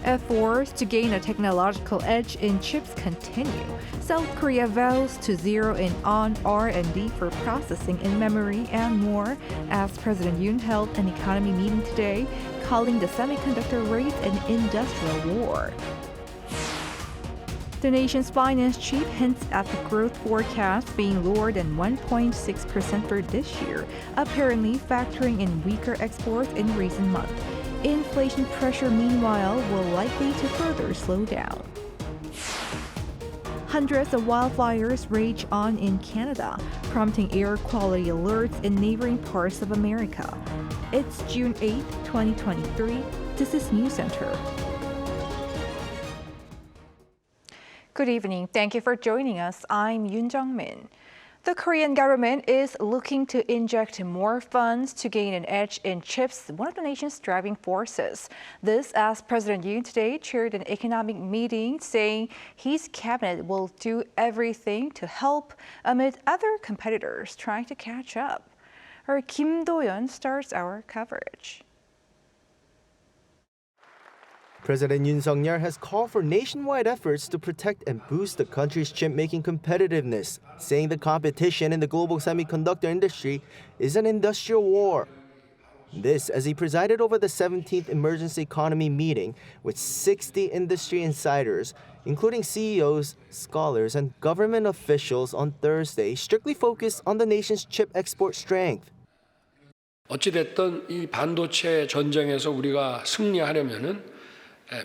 Efforts to gain a technological edge in chips continue. South Korea vows to zero in on R&D for processing in memory and more, as President Yoon held an economy meeting today, calling the semiconductor race an industrial war. The nation's finance chief hints at the growth forecast being lower than 1.6% for this year, apparently factoring in weaker exports in recent months. Inflation pressure, meanwhile, will likely to further slow down. Hundreds of wildfires rage on in Canada, prompting air quality alerts in neighboring parts of America. It's June 8, 2023. This is News Center. Good evening. Thank you for joining us. I'm Yoon Min. The Korean government is looking to inject more funds to gain an edge in chips, one of the nation's driving forces. This as President Yoon today chaired an economic meeting, saying his cabinet will do everything to help amid other competitors trying to catch up. Our Kim Do-yeon starts our coverage. President Yoon has called for nationwide efforts to protect and boost the country's chip-making competitiveness, saying the competition in the global semiconductor industry is an industrial war. This as he presided over the 17th Emergency Economy meeting with 60 industry insiders, including CEOs, scholars, and government officials on Thursday, strictly focused on the nation's chip export strength. 어찌됐든 이 반도체 전쟁에서 우리가 승리하려면은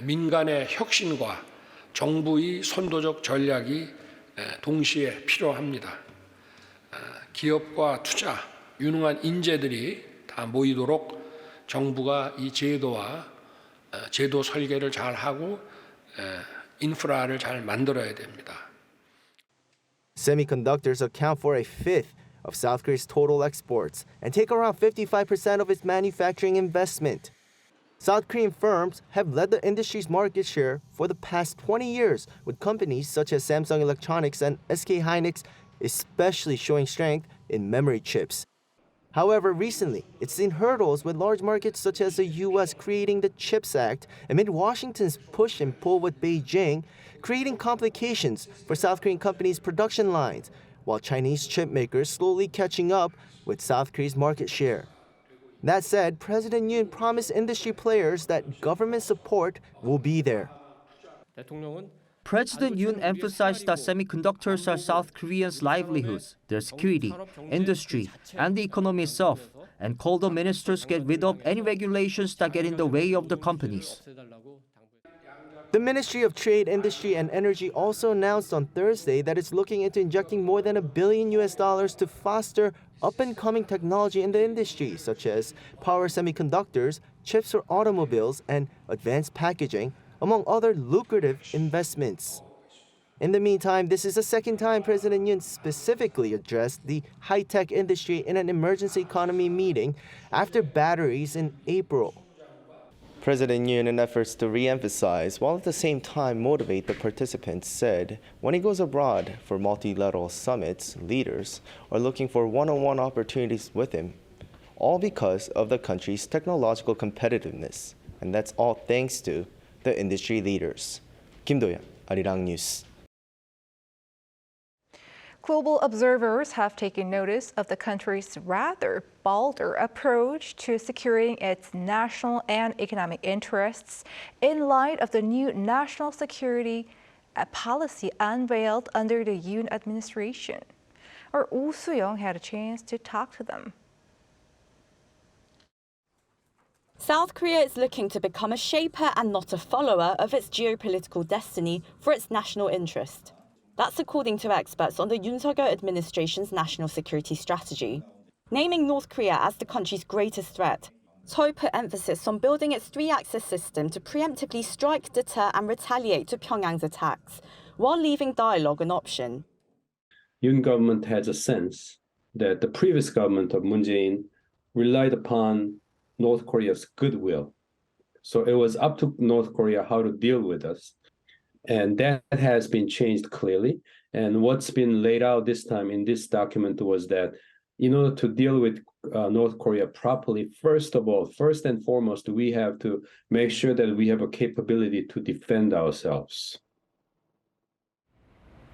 민간의 혁신과 정부의 선도적 전략이 동시에 필요합니다. 기업과 투자, 유능한 인재들이 다 모이도록 정부가 이 제도와 제도 설계를 잘 하고 인프라를 잘 만들어야 됩니다. Semiconductors account for a fifth of South Korea's total exports and take around 55% of its manufacturing investment. South Korean firms have led the industry's market share for the past 20 years, with companies such as Samsung Electronics and SK Hynix especially showing strength in memory chips. However, recently, it's seen hurdles with large markets such as the U.S. creating the CHIPS Act amid Washington's push and pull with Beijing, creating complications for South Korean companies' production lines, while Chinese chip makers slowly catching up with South Korea's market share. That said, President Yoon promised industry players that government support will be there. President Yoon emphasized that semiconductors are South Koreans' livelihoods, their security, industry, and the economy itself, and called on ministers to get rid of any regulations that get in the way of the companies. The Ministry of Trade, Industry, and Energy also announced on Thursday that it's looking into injecting more than $1 billion to foster up-and-coming technology in the industry, such as power semiconductors, chips for automobiles, and advanced packaging, among other lucrative investments. In the meantime, this is the second time President Yoon specifically addressed the high-tech industry in an emergency economy meeting after batteries in April. President Yoon, in efforts to re-emphasize, while at the same time motivate the participants, said when he goes abroad for multilateral summits, leaders are looking for one-on-one opportunities with him, all because of the country's technological competitiveness. And that's all thanks to the industry leaders. Kim Do-yeon, Arirang News. Global observers have taken notice of the country's rather bolder approach to securing its national and economic interests in light of the new national security policy unveiled under the Yoon administration. Our Oh Soo-young had a chance to talk to them. South Korea is looking to become a shaper and not a follower of its geopolitical destiny for its national interest. That's according to experts on the Yoon Suk-yeol administration's national security strategy. Naming North Korea as the country's greatest threat, Seoul put emphasis on building its three-axis system to preemptively strike, deter and retaliate to Pyongyang's attacks, while leaving dialogue an option. Yoon government has a sense that the previous government of Moon Jae-in relied upon North Korea's goodwill. So it was up to North Korea how to deal with us. And that has been changed clearly. And what's been laid out this time in this document was that in order to deal with North Korea properly, first and foremost, we have to make sure that we have a capability to defend ourselves.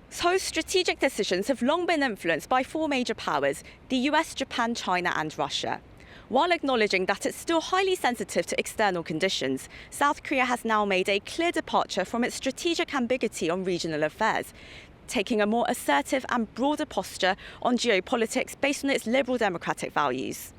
Seoul's strategic decisions have long been influenced by four major powers: the US, Japan, China, and Russia. While acknowledging that it's still highly sensitive to external conditions, South Korea has now made a clear departure from its strategic ambiguity on regional affairs, taking a more assertive and broader posture on geopolitics based on its liberal democratic values.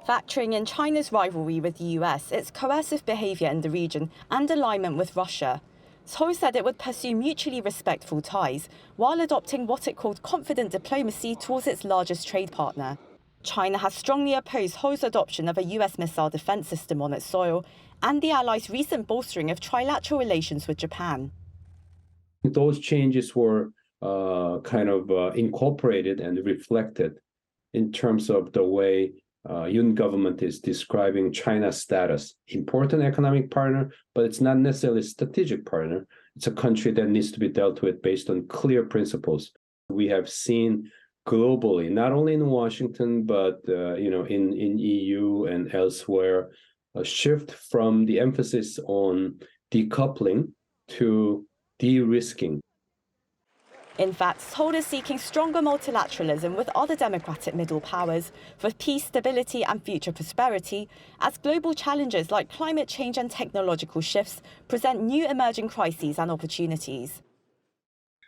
Factoring in China's rivalry with the US, its coercive behaviour in the region, and alignment with Russia, Seoul said it would pursue mutually respectful ties while adopting what it called confident diplomacy towards its largest trade partner. China has strongly opposed Seoul's adoption of a US missile defence system on its soil and the allies' recent bolstering of trilateral relations with Japan. Those changes were incorporated and reflected in terms of the way Yoon government is describing China's status. Important economic partner, but it's not necessarily a strategic partner. It's a country that needs to be dealt with based on clear principles. We have seen globally, not only in Washington, but in EU and elsewhere, a shift from the emphasis on decoupling to de-risking. In fact, Seoul is seeking stronger multilateralism with other democratic middle powers for peace, stability and future prosperity, as global challenges like climate change and technological shifts present new emerging crises and opportunities.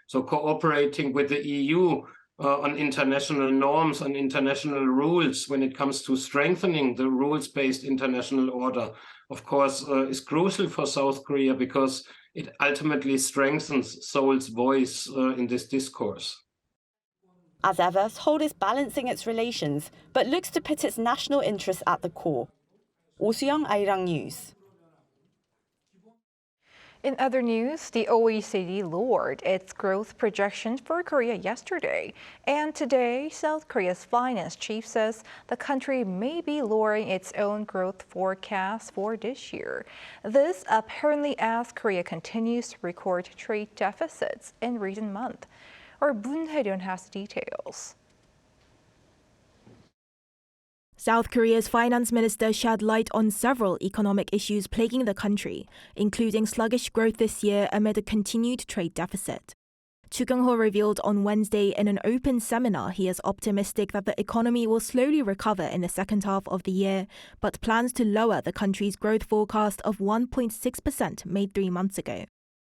So cooperating with the EU on international norms and international rules when it comes to strengthening the rules-based international order, of course, is crucial for South Korea because it ultimately strengthens Seoul's voice in this discourse. As ever, Seoul is balancing its relations, but looks to put its national interests at the core. Oh Soo-young, Arirang News. In other news, the OECD lowered its growth projections for Korea yesterday. And today, South Korea's finance chief says the country may be lowering its own growth forecast for this year. This apparently as Korea continues to record trade deficits in recent months. Our Moon Hae-ryun has the details. South Korea's finance minister shed light on several economic issues plaguing the country, including sluggish growth this year amid a continued trade deficit. Chu Kyung-ho revealed on Wednesday in an open seminar he is optimistic that the economy will slowly recover in the second half of the year, but plans to lower the country's growth forecast of 1.6% made 3 months ago.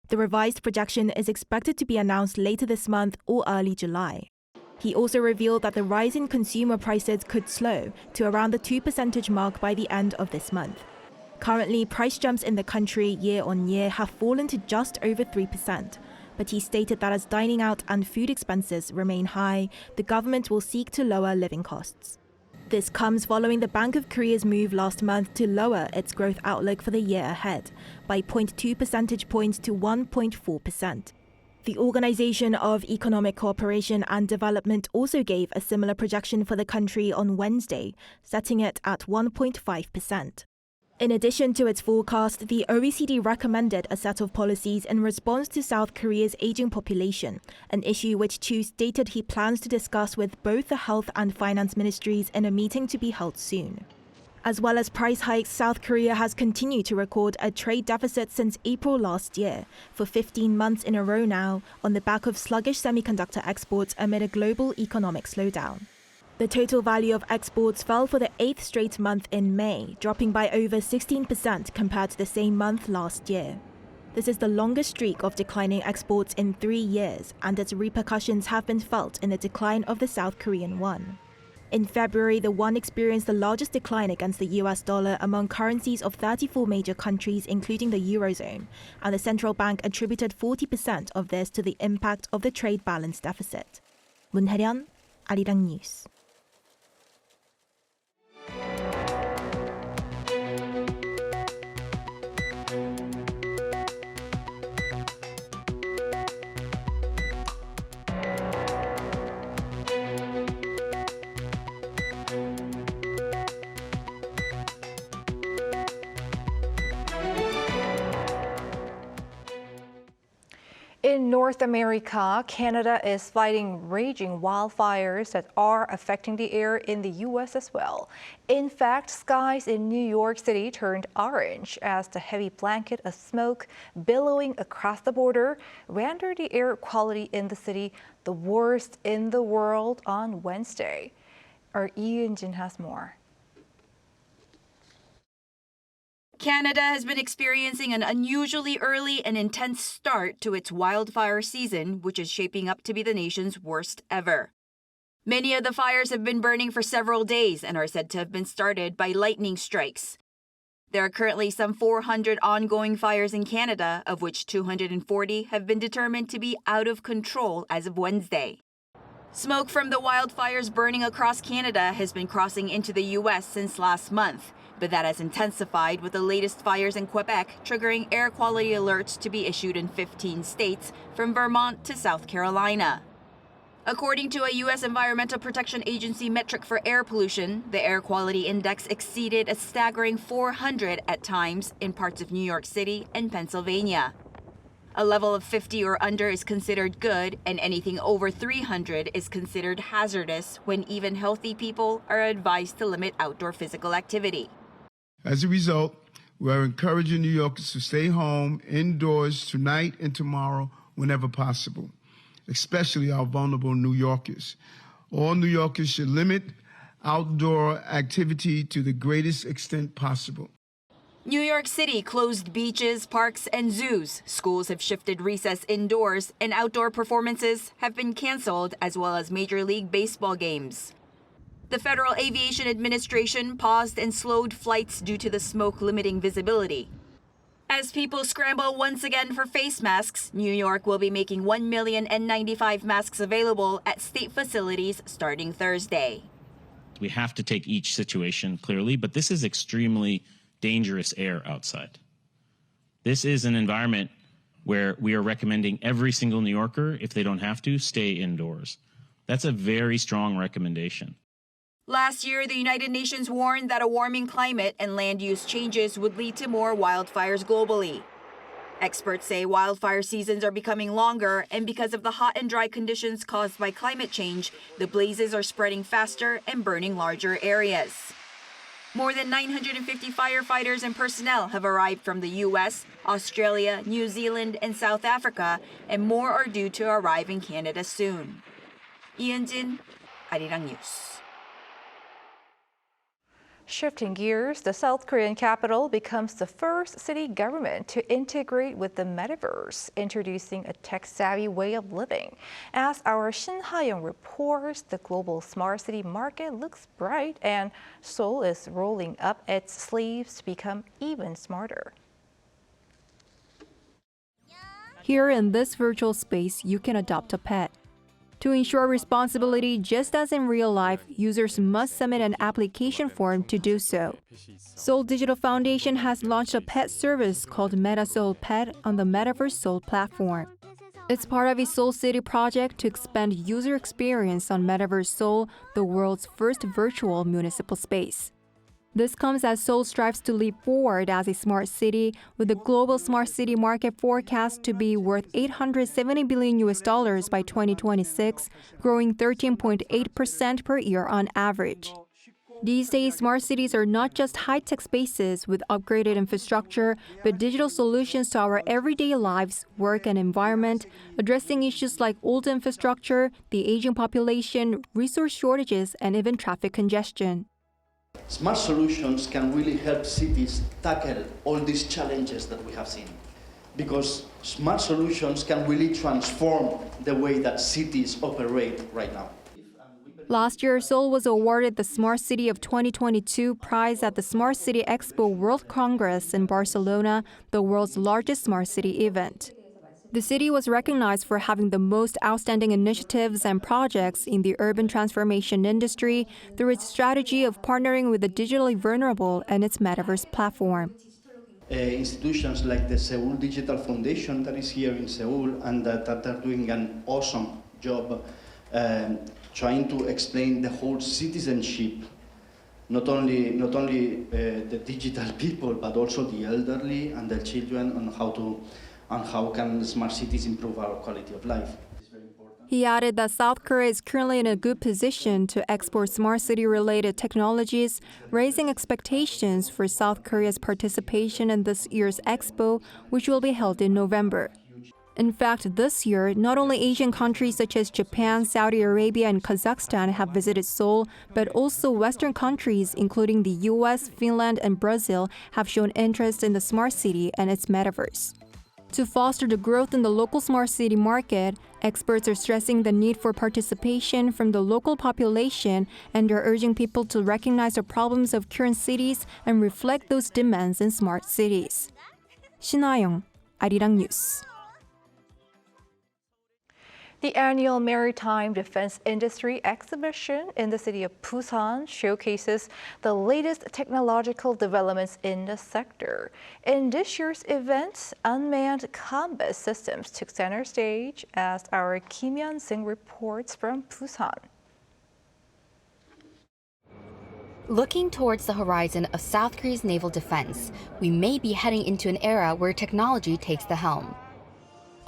The revised projection is expected to be announced later this month or early July. He also revealed that the rise in consumer prices could slow to around the 2% mark by the end of this month. Currently, price jumps in the country year on year have fallen to just over 3%, but he stated that as dining out and food expenses remain high, the government will seek to lower living costs. This comes following the Bank of Korea's move last month to lower its growth outlook for the year ahead by 0.2 percentage points to 1.4%. The Organization of Economic Cooperation and Development also gave a similar projection for the country on Wednesday, setting it at 1.5%. In addition to its forecast, the OECD recommended a set of policies in response to South Korea's aging population, an issue which Chu stated he plans to discuss with both the health and finance ministries in a meeting to be held soon. As well as price hikes, South Korea has continued to record a trade deficit since April last year, for 15 months in a row now, on the back of sluggish semiconductor exports amid a global economic slowdown. The total value of exports fell for the 8th straight month in May, dropping by over 16% compared to the same month last year. This is the longest streak of declining exports in 3 years, and its repercussions have been felt in the decline of the South Korean won. In February, the won experienced the largest decline against the US dollar among currencies of 34 major countries, including the Eurozone, and the central bank attributed 40% of this to the impact of the trade balance deficit. Moon Hae-ryun, Arirang News. In North North America, Canada is fighting raging wildfires that are affecting the air in the U.S. as well. In fact, skies in New York City turned orange as the heavy blanket of smoke billowing across the border rendered the air quality in the city the worst in the world on Wednesday. Our Yoon has more. Canada has been experiencing an unusually early and intense start to its wildfire season, which is shaping up to be the nation's worst ever. Many of the fires have been burning for several days and are said to have been started by lightning strikes. There are currently some 400 ongoing fires in Canada, of which 240 have been determined to be out of control as of Wednesday. Smoke from the wildfires burning across Canada has been crossing into the U.S. since last month, but that has intensified with the latest fires in Quebec triggering air quality alerts to be issued in 15 states from Vermont to South Carolina. According to a U.S. Environmental Protection Agency metric for air pollution, the air quality index exceeded a staggering 400 at times in parts of New York City and Pennsylvania. A level of 50 or under is considered good, and anything over 300 is considered hazardous when even healthy people are advised to limit outdoor physical activity. As a result, we are encouraging New Yorkers to stay home, indoors tonight and tomorrow whenever possible, especially our vulnerable New Yorkers. All New Yorkers should limit outdoor activity to the greatest extent possible. New York City closed beaches, parks, and zoos. Schools have shifted recess indoors, and outdoor performances have been canceled, as well as Major League Baseball games. The Federal Aviation Administration paused and slowed flights due to the smoke limiting visibility. As people scramble once again for face masks, New York will be making 1,095,000 masks available at state facilities starting Thursday. We have to take each situation clearly, but this is extremely dangerous air outside. This is an environment where we are recommending every single New Yorker, if they don't have to, stay indoors. That's a very strong recommendation. Last year, the United Nations warned that a warming climate and land use changes would lead to more wildfires globally. Experts say wildfire seasons are becoming longer, and because of the hot and dry conditions caused by climate change, the blazes are spreading faster and burning larger areas. More than 950 firefighters and personnel have arrived from the U.S., Australia, New Zealand, and South Africa, and more are due to arrive in Canada soon. Yoon, Arirang News. Shifting gears, the South Korean capital becomes the first city government to integrate with the metaverse, introducing a tech-savvy way of living. As our Shin Ha-young reports, the global smart city market looks bright, and Seoul is rolling up its sleeves to become even smarter. Here in this virtual space, you can adopt a pet. To ensure responsibility, just as in real life, users must submit an application form to do so. Seoul Digital Foundation has launched a pet service called Seoul Pet on the Metaverse Seoul platform. It's part of a Seoul City project to expand user experience on Metaverse Seoul, the world's first virtual municipal space. This comes as Seoul strives to leap forward as a smart city, with the global smart city market forecast to be worth $870 billion by 2026, growing 13.8% per year on average. These days, smart cities are not just high-tech spaces with upgraded infrastructure, but digital solutions to our everyday lives, work, and environment, addressing issues like old infrastructure, the aging population, resource shortages, and even traffic congestion. Smart solutions can really help cities tackle all these challenges that we have seen, because smart solutions can really transform the way that cities operate right now. Last year, Seoul was awarded the Smart City of 2022 prize at the Smart City Expo World Congress in Barcelona, the world's largest smart city event. The city was recognized for having the most outstanding initiatives and projects in the urban transformation industry through its strategy of partnering with the digitally vulnerable and its metaverse platform. Institutions like the Seoul Digital Foundation that is here in Seoul and that are doing an awesome job trying to explain the whole citizenship, not only the digital people, but also the elderly and the children, on how to and how can smart cities improve our quality of life. He added that South Korea is currently in a good position to export smart city-related technologies, raising expectations for South Korea's participation in this year's expo, which will be held in November. In fact, this year, not only Asian countries such as Japan, Saudi Arabia, and Kazakhstan have visited Seoul, but also Western countries, including the US, Finland, and Brazil, have shown interest in the smart city and its metaverse. To foster the growth in the local smart city market, experts are stressing the need for participation from the local population, and are urging people to recognize the problems of current cities and reflect those demands in smart cities. 신하영, Arirang News. The annual Maritime Defense Industry Exhibition in the city of Busan showcases the latest technological developments in the sector. In this year's event, unmanned combat systems took center stage, as our Kim Hyun-sung reports from Busan. Looking towards the horizon of South Korea's naval defense, we may be heading into an era where technology takes the helm.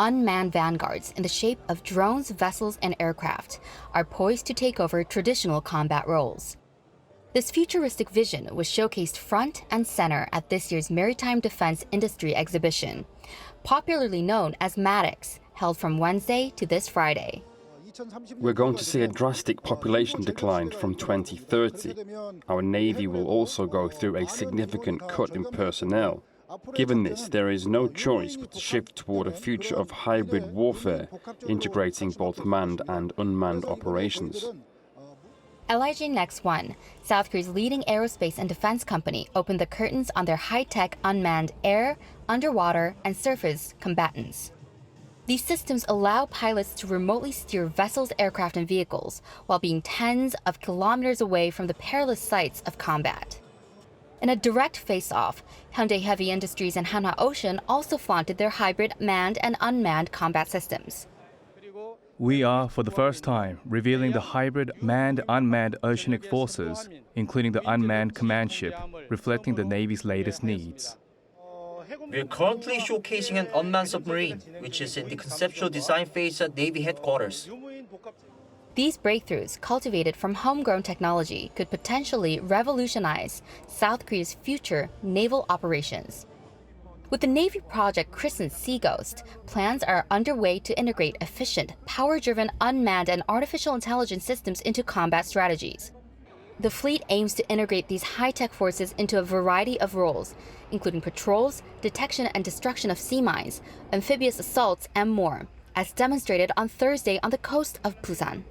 Unmanned vanguards in the shape of drones, vessels, and aircraft are poised to take over traditional combat roles. This futuristic vision was showcased front and center at this year's Maritime Defense Industry Exhibition, popularly known as MADEX, held from Wednesday to this Friday. We're going to see a drastic population decline from 2030. Our Navy will also go through a significant cut in personnel. Given this, there is no choice but to shift toward a future of hybrid warfare, integrating both manned and unmanned operations. LIJ Next One, South Korea's leading aerospace and defense company, opened the curtains on their high-tech unmanned air, underwater, and surface combatants. These systems allow pilots to remotely steer vessels, aircraft, and vehicles while being tens of kilometers away from the perilous sites of combat. In a direct face-off, Hyundai Heavy Industries and Hanwha Ocean also flaunted their hybrid manned and unmanned combat systems. We are, for the first time, revealing the hybrid manned-unmanned oceanic forces, including the unmanned command ship, reflecting the Navy's latest needs. We're currently showcasing an unmanned submarine, which is in the conceptual design phase at Navy headquarters. These breakthroughs, cultivated from homegrown technology, could potentially revolutionize South Korea's future naval operations. With the Navy project christened Sea Ghost, plans are underway to integrate efficient, power-driven unmanned and artificial intelligence systems into combat strategies. The fleet aims to integrate these high-tech forces into a variety of roles, including patrols, detection and destruction of sea mines, amphibious assaults, and more, as demonstrated on Thursday on the coast of Busan.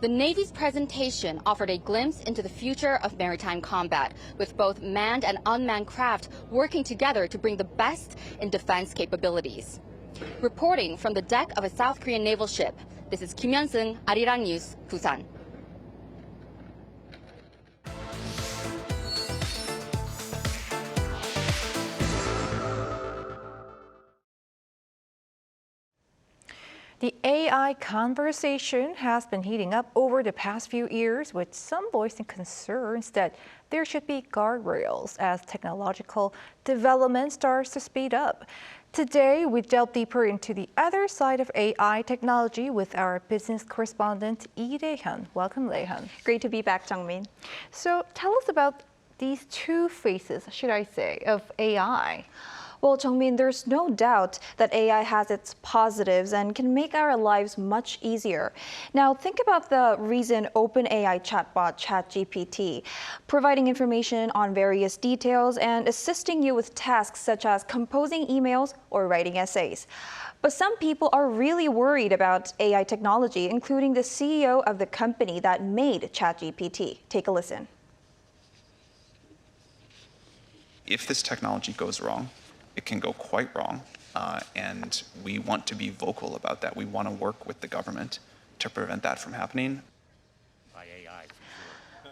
The Navy's presentation offered a glimpse into the future of maritime combat, with both manned and unmanned craft working together to bring the best in defense capabilities. Reporting from the deck of a South Korean naval ship, this is Kim Hyun-sung, Arirang News, Busan. The AI conversation has been heating up over the past few years, with some voicing concerns that there should be guardrails as technological development starts to speed up. Today, we delve deeper into the other side of AI technology with our business correspondent, Lee Dae-hyun. Welcome, Dae-hyun. Great to be back, Jung-min. So tell us about these two phases, should I say, of AI. Well, Jung-min, there's no doubt that AI has its positives and can make our lives much easier. Now, think about the recent OpenAI chatbot, ChatGPT, providing information on various details and assisting you with tasks such as composing emails or writing essays. But some people are really worried about AI technology, including the CEO of the company that made ChatGPT. Take a listen. If this technology goes wrong, it can go quite wrong, and we want to be vocal about that. We want to work with the government to prevent that from happening.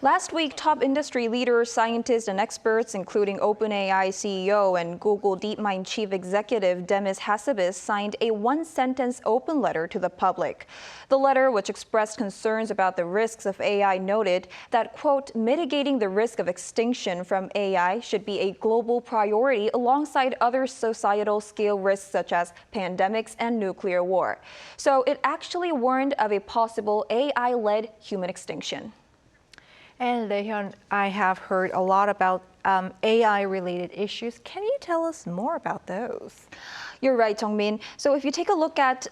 Last week, top industry leaders, scientists, and experts, including OpenAI CEO and Google DeepMind chief executive Demis Hassabis, signed a one-sentence open letter to the public. The letter, which expressed concerns about the risks of AI, noted that, quote, mitigating the risk of extinction from AI should be a global priority alongside other societal scale risks such as pandemics and nuclear war. So it actually warned of a possible AI-led human extinction. And Daehyun, I have heard a lot about AI-related issues. Can you tell us more about those? You're right, Jungmin. So if you take a look at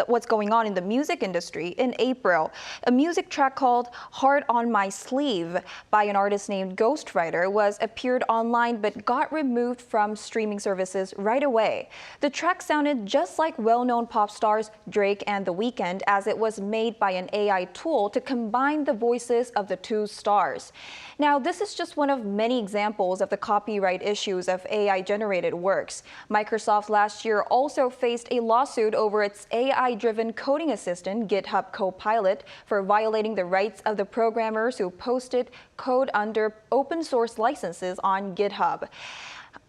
what's going on in the music industry, in April, a music track called Heart on My Sleeve by an artist named Ghostwriter appeared online but got removed from streaming services right away. The track sounded just like well-known pop stars Drake and The Weeknd, as it was made by an AI tool to combine the voices of the two stars. Now, this is just one of many examples of the copyright issues of AI-generated works. Microsoft last year also faced a lawsuit over its AI-driven coding assistant, GitHub Copilot, for violating the rights of the programmers who posted code under open-source licenses on GitHub.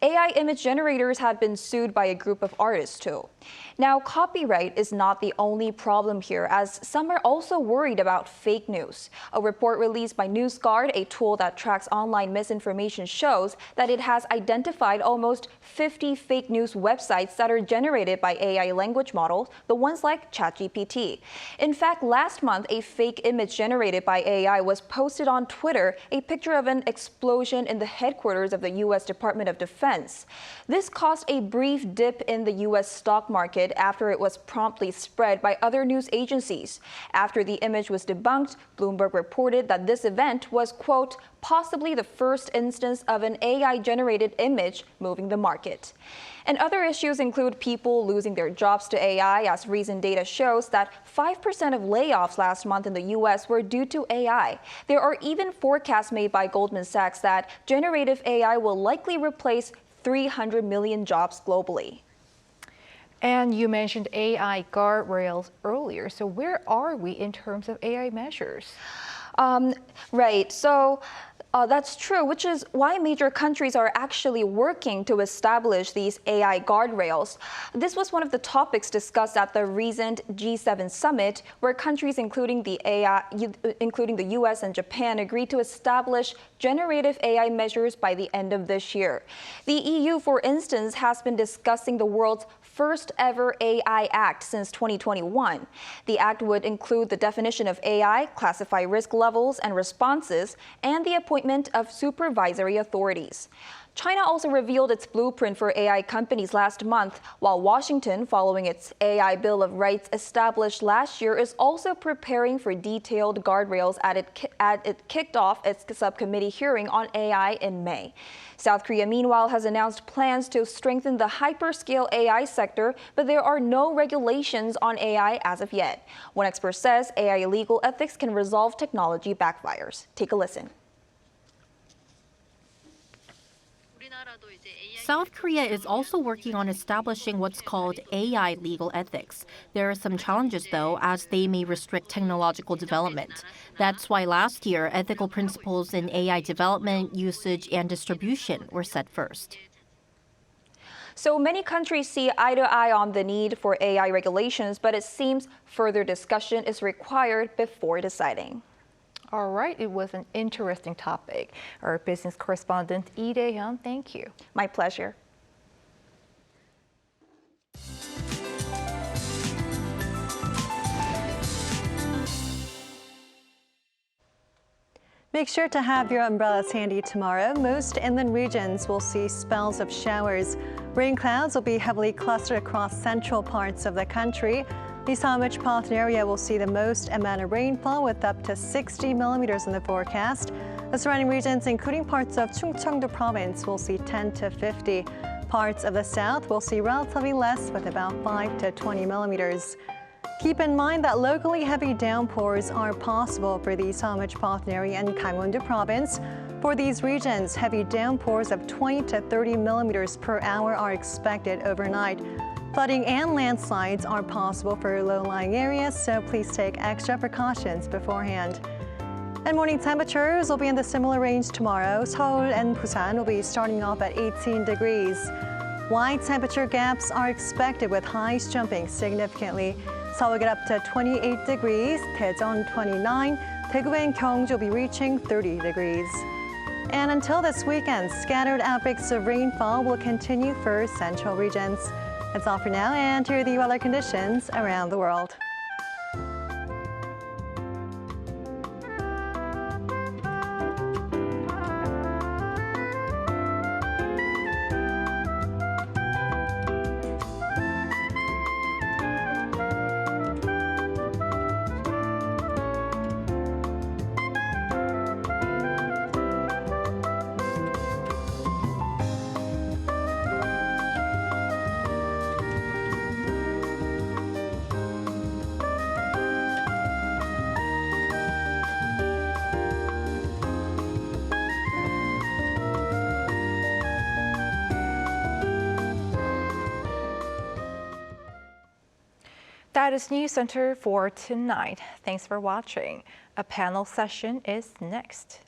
AI image generators had been sued by a group of artists, too. Now, copyright is not the only problem here, as some are also worried about fake news. A report released by NewsGuard, a tool that tracks online misinformation, shows that it has identified almost 50 fake news websites that are generated by AI language models, the ones like ChatGPT. In fact, last month, a fake image generated by AI was posted on Twitter, a picture of an explosion in the headquarters of the U.S. Department of Defense. This caused a brief dip in the U.S. stock market after it was promptly spread by other news agencies. After the image was debunked, Bloomberg reported that this event was, quote, possibly the first instance of an AI-generated image moving the market. And other issues include people losing their jobs to AI, as recent data shows that 5% of layoffs last month in the U.S. were due to AI. There are even forecasts made by Goldman Sachs that generative AI will likely replace 300 million jobs globally. And you mentioned AI guardrails earlier. So where are we in terms of AI measures? Right. So that's true, which is why major countries are actually working to establish these AI guardrails. This was one of the topics discussed at the recent G7 summit, where countries including the US and Japan agreed to establish generative AI measures by the end of this year. The EU, for instance, has been discussing the world's first ever AI Act since 2021. The act would include the definition of AI, classify risk levels and responses, and the appointment of supervisory authorities. China also revealed its blueprint for AI companies last month, while Washington, following its AI Bill of Rights established last year, is also preparing for detailed guardrails as it kicked off its subcommittee hearing on AI in May. South Korea, meanwhile, has announced plans to strengthen the hyperscale AI sector, but there are no regulations on AI as of yet. One expert says AI legal ethics can resolve technology backfires. Take a listen. South Korea is also working on establishing what's called AI legal ethics. There are some challenges, though, as they may restrict technological development. That's why last year, ethical principles in AI development, usage, and distribution were set first. So many countries see eye to eye on the need for AI regulations, but it seems further discussion is required before deciding. All right, it was an interesting topic. Our business correspondent, Lee Dae-hyun, thank you. My pleasure. Make sure to have your umbrellas handy tomorrow. Most inland regions will see spells of showers. Rain clouds will be heavily clustered across central parts of the country. The Seoul metropolitan area will see the most amount of rainfall, with up to 60 millimeters in the forecast. The surrounding regions, including parts of Chungcheong province, will see 10 to 50. Parts of the south will see relatively less, with about 5 to 20 millimeters. Keep in mind that locally heavy downpours are possible for the Seoul metropolitan area and Gangwon-do province. For these regions, heavy downpours of 20 to 30 millimeters per hour are expected overnight. Flooding and landslides are possible for low-lying areas, so please take extra precautions beforehand. And morning temperatures will be in the similar range tomorrow. Seoul and Busan will be starting off at 18 degrees. Wide temperature gaps are expected with highs jumping significantly. Seoul will get up to 28 degrees, Daejeon 29, Daegu and Gyeongju will be reaching 30 degrees. And until this weekend, scattered outbreaks of rainfall will continue for central regions. That's all for now, and here are the weather conditions around the world. That is News Center for tonight. Thanks for watching. A panel session is next.